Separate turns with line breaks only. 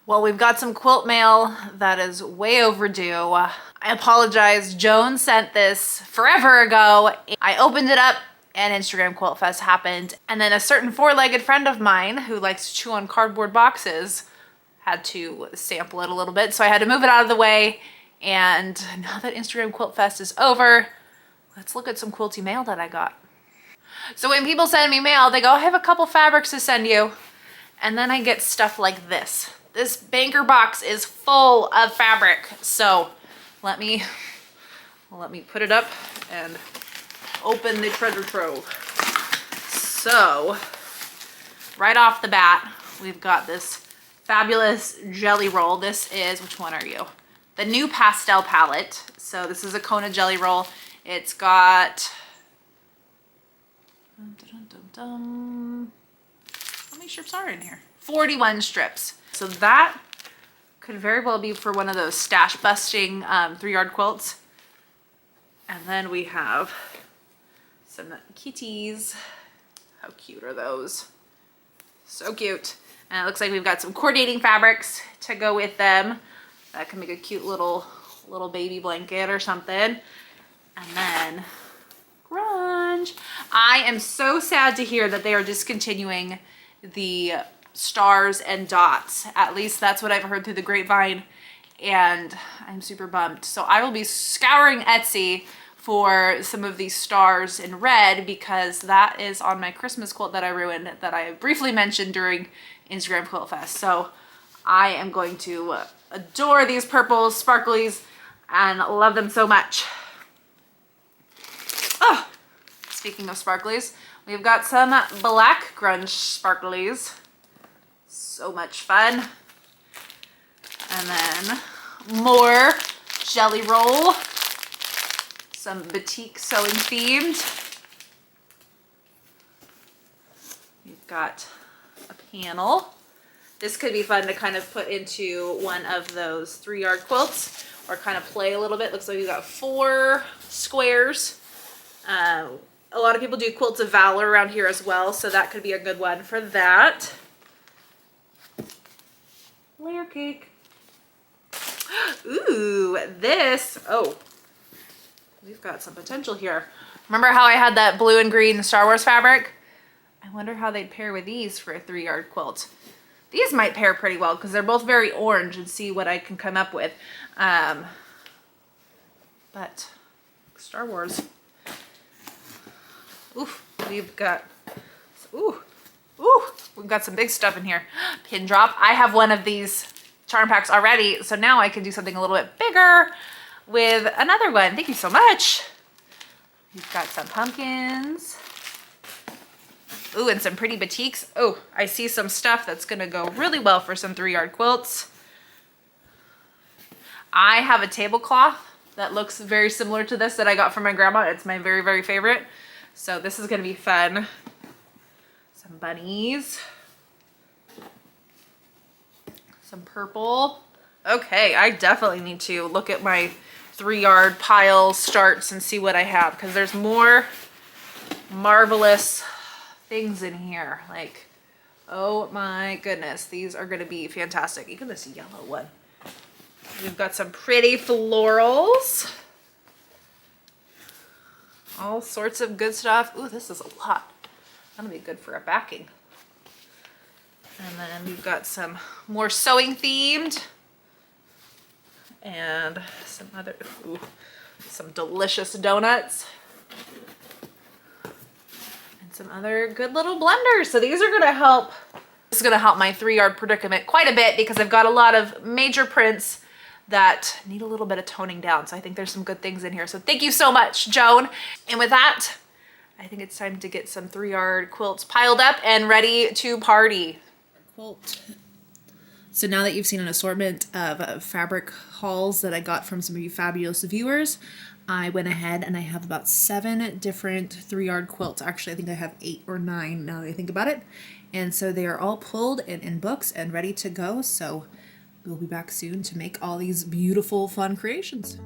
Well, we've got some quilt mail that is way overdue. I apologize. Joan sent this forever ago. I opened it up and Instagram Quilt Fest happened. And then a certain four-legged friend of mine who likes to chew on cardboard boxes had to sample it a little bit. So I had to move it out of the way. And now that Instagram Quilt Fest is over, let's look at some quilty mail that I got. So when people send me mail, they go, I have a couple fabrics to send you. And then I get stuff like this. This banker box is full of fabric. So let me put it up and open the treasure trove. So right off the bat, we've got this fabulous jelly roll. This is, which one are you? The new pastel palette. So this is a Kona jelly roll. It's got, how many strips are in here? 41 strips. So that could very well be for one of those stash busting 3-yard quilts. And then we have some kitties. How cute are those? So cute. And it looks like we've got some coordinating fabrics to go with them. That can make a cute little baby blanket or something. And then grunge. I am so sad to hear that they are discontinuing the stars and dots. At least that's what I've heard through the grapevine, and I'm super bummed. So I will be scouring Etsy for some of these stars in red, because that is on my Christmas quilt that I ruined, that I briefly mentioned during Instagram Quilt Fest. So I am going to adore these purples, sparklies, and love them so much. Oh, speaking of sparklies, we've got some black grunge sparklies. So much fun. And then more jelly roll. Some batik sewing themed. You've got a panel. This could be fun to kind of put into one of those 3-yard quilts or kind of play a little bit. Looks like we've got 4 squares. A lot of people do quilts of valor around here as well, so that could be a good one for that. Layer cake. Ooh, this, oh, we've got some potential here. Remember how I had that blue and green Star Wars fabric? I wonder how they'd pair with these for a 3-yard quilt. These might pair pretty well because they're both very orange, and see what I can come up with. But Star Wars. Oof, we've got, we've got some big stuff in here. Pin drop. I have one of these charm packs already, so now I can do something a little bit bigger with another one. Thank you so much. We've got some pumpkins. Ooh, and some pretty batiks. Oh, I see some stuff that's gonna go really well for some 3-yard quilts. I have a tablecloth that looks very similar to this that I got from my grandma. It's my very, very favorite. So this is gonna be fun. Some bunnies. Some purple. Okay, I definitely need to look at my 3-yard pile starts and see what I have, because there's more marvelous things in here. Like, oh my goodness, these are gonna be fantastic. Even this yellow one. We've got some pretty florals. All sorts of good stuff. Ooh, this is a lot. That'll be good for a backing. And then we've got some more sewing themed. And some other, ooh, some delicious donuts. And some other good little blenders. So these are gonna help. This is gonna help my 3-yard predicament quite a bit, because I've got a lot of major prints that need a little bit of toning down. So I think there's some good things in here. So thank you so much, Joan. And with that, I think it's time to get some 3-yard quilts piled up and ready to party. Quilt. So now that you've seen an assortment of fabric hauls that I got from some of you fabulous viewers, I went ahead and I have about 7 different 3-yard quilts. Actually, I think I have 8 or 9 now that I think about it. And so they are all pulled and in books and ready to go. So we'll be back soon to make all these beautiful, fun creations.